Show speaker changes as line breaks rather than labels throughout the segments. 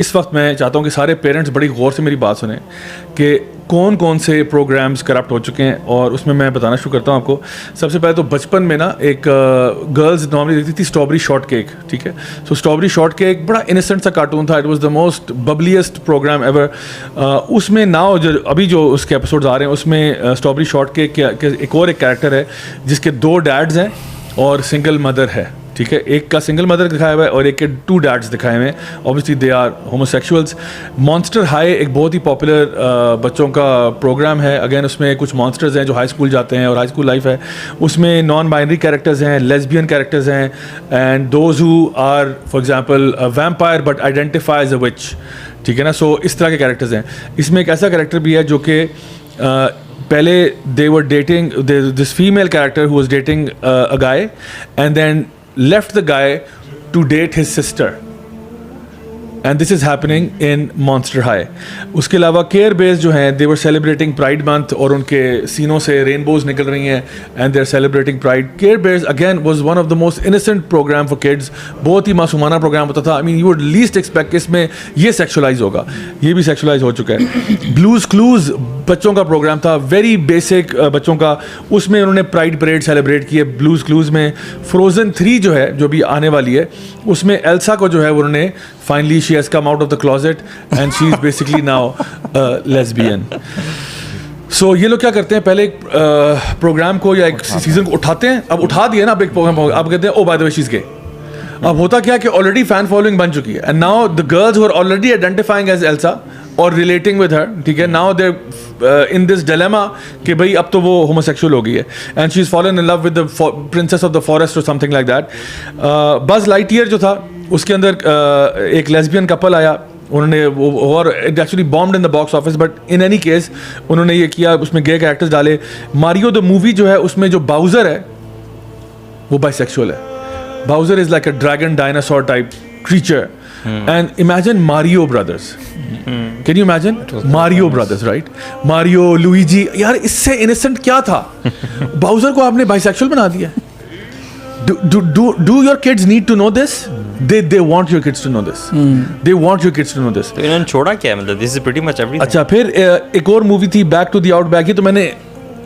इस वक्त मैं चाहता हूँ कि सारे पेरेंट्स बड़ी गौर से मेरी बात सुनें कि कौन कौन से प्रोग्राम्स करप्ट हो चुके हैं, और उसमें मैं बताना शुरू करता हूँ आपको। सबसे पहले तो बचपन में ना एक गर्ल्स नॉर्मली देखती थी स्ट्रॉबेरी शॉर्ट केक, ठीक है। सो स्ट्रॉबेरी शॉर्ट केक बड़ा इनोसेंट सा कार्टून था, it was the most bubbliest program ever. उसमें नाउ जो अभी जो उसके एपिसोड्स आ रहे हैं उसमें स्ट्रॉबेरी शॉर्ट केक के एक और एक कैरेक्टर है जिसके 2 डैड्स हैं और सिंगल मदर है, ठीक है। एक का सिंगल मदर दिखाया हुआ है और एक के 2 डैड्स दिखाए हुए हैं। Obviously they are homosexuals. Monster High एक बहुत ही पॉपुलर बच्चों का प्रोग्राम है। अगेन उसमें कुछ मॉन्स्टर्स हैं जो हाई स्कूल जाते हैं और हाई स्कूल लाइफ है। उसमें नॉन बाइनरी कैरेक्टर्स हैं, लेस्बियन कैरेक्टर्स हैं, and those who are for example vampire but identify as a witch, ठीक है ना। सो इस तरह के कैरेक्टर्स हैं। इसमें एक ऐसा कैरेक्टर भी है जो कि पहले they were dating, this female character who was dating a guy and then left the guy to date his sister, and this is happening in Monster High. उसके अलावा केयर बेस जो हैं they were celebrating Pride Month और उनके सीनों से rainbows निकल रही हैं and they're celebrating Pride. Care base again was one of the most innocent program for kids. बहुत ही मासूमाना प्रोग्राम होता था। I mean you would least expect कि इसमें ये सेक्सुअलाइज होगा, ये भी सेक्सुअलाइज हो चुका है। ब्लूज क्लूज बच्चों का प्रोग्राम था, वेरी बेसिक बच्चों का। उसमें उन्होंने प्राइड परेड सेलिब्रेट की है ब्लूज क्लूज में। फ्रोजन 3 जो है जो भी आने वाली है उसमें एल्सा को जो है उन्होंने finally she has come out of the closet and she is basically now lesbian. So ये लोग क्या करते हैं, पहले एक प्रोग्राम को या एक सीजन को उठाते हैं। अब उठा दिया ना, अब एक प्रोग्राम अब कहते हैं oh by the way she is gay. अब होता क्या कि ऑलरेडी फैन फॉलोइंग बन चुकी है and now the girls who are already identifying as Elsa और रिलेटिंग विद हर, ठीक है, now they in this dilemma कि भाई अब तो वो होमोसेक्सुअल हो गई है and she is fallen in love with the princess of the forest और something like that. Buzz Lightyear जो था उसके अंदर एक लेस्बियन कपल आया, उन्होंने वो और it actually bombed in the box office, but in any case उन्होंने ये किया, उसमें गे कैरेक्टर्स डाले। मारियो द मूवी जो है उसमें जो बाउजर है वो बाइसेक्सुअल है। Bowser is like a dragon dinosaur type creature and imagine Mario Brothers. Can you imagine? Mario Brothers, right? Mario, Luigi. यार इससे innocent क्या था? बाउजर को आपने bisexual बना दिया। Do your kids need to know this? They want your kids to know this. They want your kids to know this.
तो इन्होंने छोड़ा क्या है, मतलब this is pretty much everything.
अच्छा, फिर एक और मूवी थी बैक टू द आउटबैक। ये तो मैंने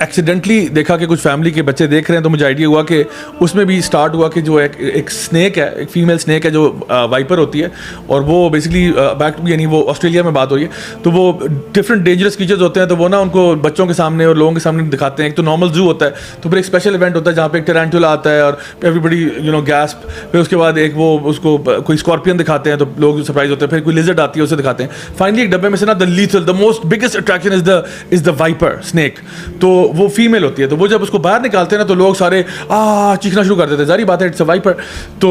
एक्सीडेंटली देखा कि कुछ फैमिली के बच्चे देख रहे हैं तो मुझे आइडिया हुआ कि उसमें भी स्टार्ट हुआ कि जो एक स्नेक है, एक फीमेल स्नेक है जो वाइपर होती है, और वो बेसिकली बैक टू यानी वो ऑस्ट्रेलिया में बात हो रही है, तो वो डिफरेंट डेंजरस क्रीचर्स होते हैं, तो वो ना उनको बच्चों के सामने और लोगों के सामने दिखाते हैं। एक तो नॉर्मल जू होता है, तो फिर एक स्पेशल इवेंट होता है जहाँ पे एक टेरेंटुला आता है और एवरीबडी गैस्प। फिर उसके बाद एक वो उसको कोई स्कॉर्पियन दिखाते हैं तो लोग सरप्राइज होते हैं। फिर कोई लिजर्ड आती है उसे दिखाते हैं। फाइनली एक डब्बे में से ना the lethal, the most biggest attraction is the viper snake, तो वो फीमेल होती है। तो वो जब उसको बाहर निकालते हैं ना तो लोग सारे चीखना शुरू कर देते हैं, जारी बात है इट्स अ वाइपर। तो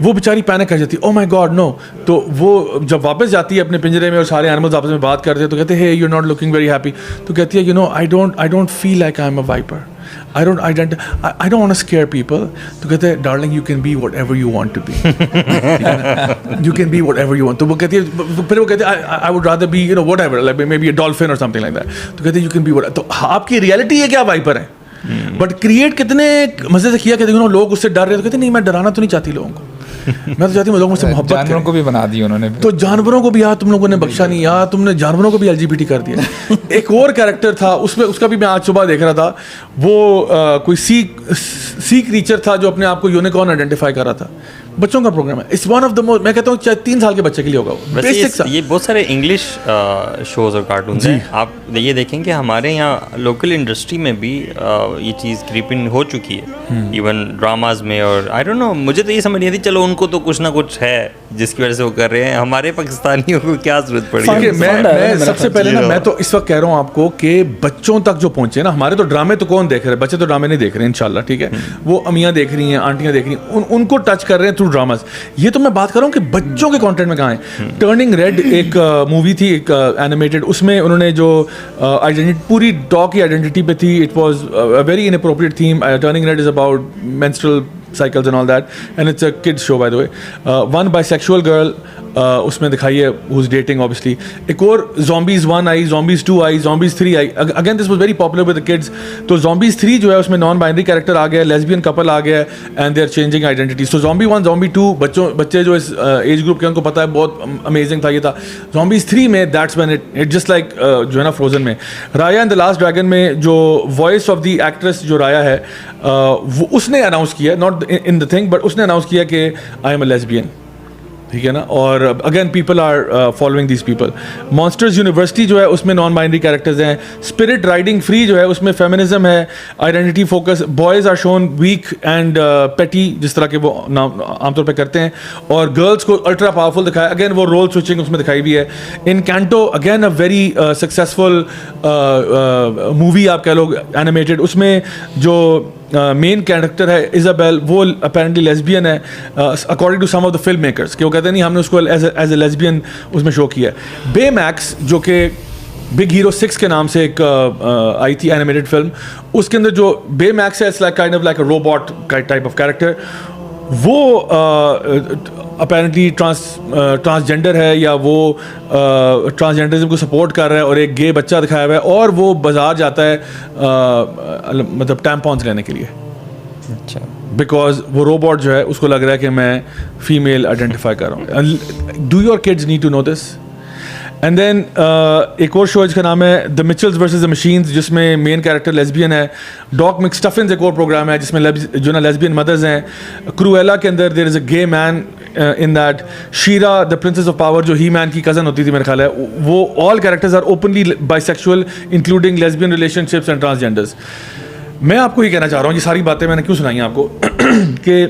वो बेचारी पैनिक कर जाती है, ओह माय गॉड नो। तो वो जब वापस जाती है अपने पिंजरे में और सारे एनिमल्स आपस में बात करते हैं तो कहते हैं hey you are not looking very happy. तो कहती है I don't feel like I am a viper, I don't want to scare people. तो कहते हैं darling you can be whatever you want to be. You can be whatever you want. तो वो कहती है, फिर वो कहते हैं I would rather be whatever, like maybe a dolphin or something like that. तो कहते हैं you can be whatever. तो आपकी रियलिटी है क्या वाइपर है, बट क्रिएट कितने मजे से किया कि लोग उससे डर रहे, तो कहते नहीं मैं डराना तो नहीं चाहती लोगों को, मैं तो चाहती हूँ लोग मुझसे मोहब्बत करें।
जानवरों को भी बना दिया उन्होंने।
तो जानवरों को भी यार तुम लोगों ने बख्शा नहीं यार, तुमने जानवरों को भी LGBT कर दिया। एक और कैरेक्टर था उसमें, उसका भी मैं आज सुबह देख रहा था, वो कोई सी क्रीचर था जो अपने आप को यूनिकॉर्न आइडेंटिफाई कर रहा था। बच्चों का प्रोग्राम है, it's one of the most, मैं कहता हूँ 3 साल के बच्चे के लिए होगा वो। बेसिक
ये बहुत सारे इंग्लिश शोज और कार्टून हैं। आप ये देखेंगे हमारे यहाँ लोकल इंडस्ट्री में भी ये चीज़ क्रीपिंग हो चुकी है, इवन ड्रामाज में। और आई डोंट नो, मुझे तो ये समझ नहीं आती, चलो उनको तो कुछ ना कुछ है जिसकी वजह से वो कर रहे हैं, हमारे पाकिस्तानियों को क्या जरूरत पड़ी है।
मैं सबसे पहले ना, मैं तो इस वक्त कह रहा हूँ आपको कि बच्चों तक जो पहुंचे ना, हमारे तो ड्रामे तो कौन देख रहे हैं, बच्चे तो ड्रामे नहीं देख रहे हैं इंशाल्लाह, ठीक है। वो अम्मियाँ देख रही हैं, आंटियाँ देख रही हैं, उनको टच कर रहे हैं थ्रू ड्रामास। ये तो मैं बात कर रहा हूँ कि बच्चों के कंटेंट में कहाँ है। टर्निंग रेड एक मूवी थी, एक एनिमेटेड, उसमें उन्होंने जो आइडेंटिटी पूरी डॉग की आइडेंटिटी पे थी, it was a very inappropriate theme. Turning red is about menstrual cycles and all that, and it's a kids show by the way. One bisexual girl उसमें दिखाई है who's dating obviously. एक और Zombies 1 I, Zombies 2 I, Zombies 3 I. Again this was very popular with the kids. तो Zombies 3 जो है उसमें non-binary character आ गया, lesbian couple आ गया, and they are changing identities. So Zombie 1, Zombie 2 बच्चे जो इस age group के उनको पता है बहुत amazing था ये था. Zombies 3 में that's when it just like जो है ना Frozen में राया and the Last Dragon में जो voice of the actress जो राया है वो उसने announce किया, not in the thing but उसने announce किया कि I am a lesbian. ठीक है ना. और again people are following these people. Monsters University जो है उसमें नॉन बाइनरी कैरेक्टर्स हैं. स्पिरिट राइडिंग फ्री जो है उसमें फेमिनिज्म है, identity focus. Boys are shown weak and petty जिस तरह के वो आमतौर पे करते हैं, और गर्ल्स को अल्ट्रा पावरफुल दिखाया. अगेन वो रोल स्विचिंग उसमें दिखाई भी है. Encanto again a very successful movie आप कह लो एनिमेटेड. उसमें जो मेन कैरेक्टर है इजाबेल वो अपेरेंटली लेस्बियन है according to some of the film makers, कि वो कहते हैं नहीं हमने उसको एज ए लेस्बियन उसमें शो किया है. बे मैक्स जो कि बिग हीरो 6 के नाम से एक आई थी एनिमेटेड फिल्म, उसके अंदर जो बे मैक्स है it's like kind of like a robot type of character. वो अपेरेंटली ट्रांसजेंडर है या वो ट्रांसजेंडरिज्म को सपोर्ट कर रहा है, और एक गे बच्चा दिखाया हुआ है, और वो बाजार जाता है मतलब टैम्पॉन्स लेने के लिए.
अच्छा.
बिकॉज वो रोबोट जो है उसको लग रहा है कि मैं फीमेल आइडेंटिफाई कर रहा हूँ. Do your kids need to know this? And then एक और शो जिसका नाम है the Mitchells versus the Machines, जिसमें मेन कैरेक्टर लेस्बियन है. डॉक मिक्स्टफिन्स एक और प्रोग्राम है जिसमें जो ना लेस्बियन मदर्स हैं. क्रूएला के अंदर there is a gay man in that. She-Ra the princess of power जो ही मैन की कज़न होती थी मेरे ख्याल है, वो all characters are openly bisexual including lesbian relationships and transgenders. मैं आपको ये कहना चाह रहा हूँ, ये सारी बातें मैंने क्यों सुनाई हैं आपको कि